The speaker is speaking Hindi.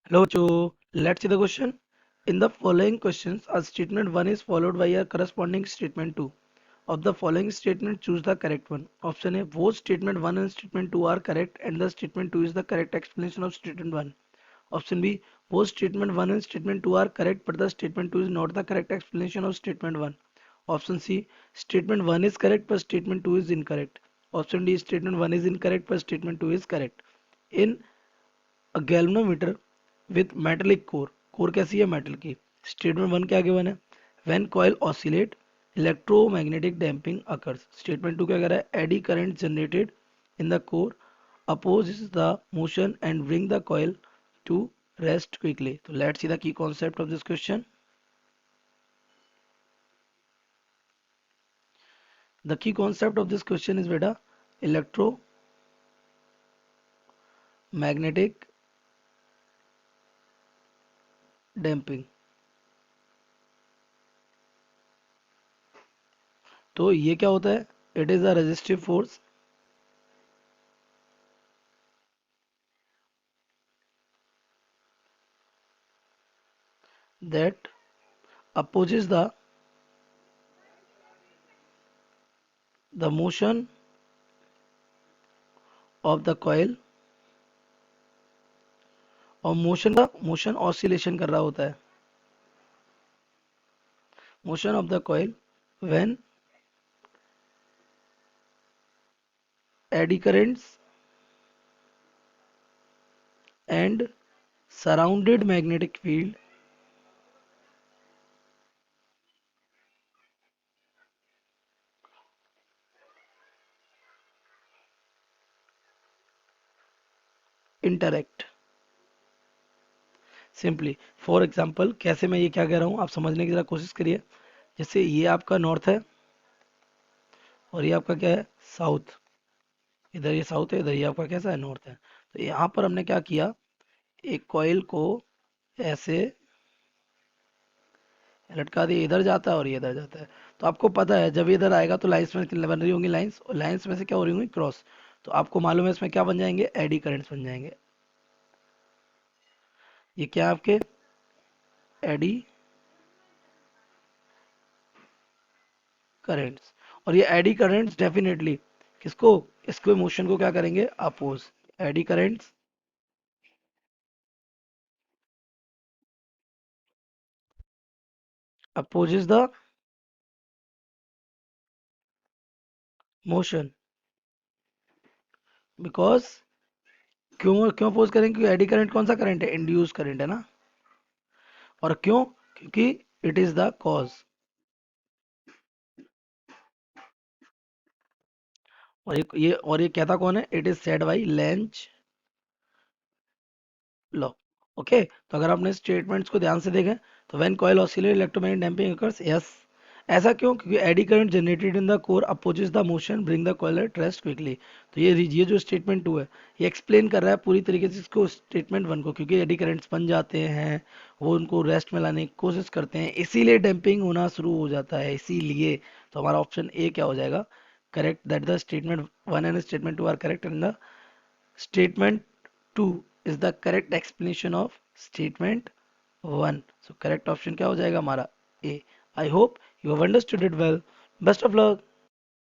Hello, Cho. Let's see the question. In the following questions, a statement 1 is followed by a corresponding statement 2. Of the following statement, choose the correct one. Option A, both statement 1 and statement 2 are correct and the statement 2 is the correct explanation of statement 1. Option B, both statement 1 and statement 2 are correct but the statement 2 is not the correct explanation of statement 1. Option C, statement 1 is correct but statement 2 is incorrect. Option D, statement 1 is incorrect but statement 2 is correct. In a galvanometer with metallic core, core कैसी है मेटल की, स्टेटमेंट वन क्या गिवन है, when coil oscillate electromagnetic damping occurs, statement two क्या कह रहा है, eddy current generated in the core opposes the motion and bring the coil to rest quickly. So let's see the key concept of this question. The key concept of this question is beta electromagnetic damping. तो ये क्या होता है, it is a resistive force that opposes the motion of the coil, और मोशन का मोशन ऑसिलेशन कर रहा होता है, motion of the coil when AD currents and surrounded magnetic field interact. Simply for example कैसे मैं ये क्या कह रहा हूँ आप समझने की जरा कोशिश करिए. जैसे ये आपका नॉर्थ है और ये आपका क्या है, साउथ. इधर ये साउथ है, इधर ये आपका कैसा है, नॉर्थ है. तो यहाँ पर हमने क्या किया, एक कॉइल को ऐसे लटका दिया, इधर जाता है और ये इधर जाता है. तो आपको पता है जब ये इधर आएगा तो लाइंस में बन रही होंगी लाइंस, और लाइंस में से क्या हो रही होंगी, क्रॉस. तो आपको मालूम है इसमें क्या बन जाएंगे, एडी करंट्स बन जाएंगे. ये क्या है आपके, एडी करंट्स. और ये एडी करंट्स डेफिनेटली किसको, इसको मोशन को क्या करेंगे, oppose. Eddy currents opposes the motion. Because क्यों क्यों अपोज करेंगे, क्योंकि एडी करंट कौन सा करंट है, इंड्यूस करंट है ना. और क्यों, क्योंकि इट इज द कॉज. और ये कहता कौन है, it is said by Lenz law. Okay, तो अगर आपने स्टेटमेंट्स को ध्यान से देखें तो when coil oscillate electromagnetic damping occurs, yes. ऐसा क्यों, क्योंकि AD current generated in the core opposes the motion bring the coil at rest quickly. तो ये जो स्टेटमेंट टू है ये एक्सप्लेन कर रहा है पूरी तरीके से इसको स्टेटमेंट वन को, क्योंकि एडी करंट्स बन जाते हैं, वो उनको रेस्ट में लाने की कोशिश करते हैं, इसीलिए डैम्पिंग होना शुरू हो जाता है, इसीलिए. तो हमारा ऑप्शन ए क्या हो जाएगा, correct, that the statement one and statement two are correct and the statement 2 is the correct explanation of statement 1. So correct option क्या हो जाएगा हमारा, A. I hope you have understood it well. Best of luck.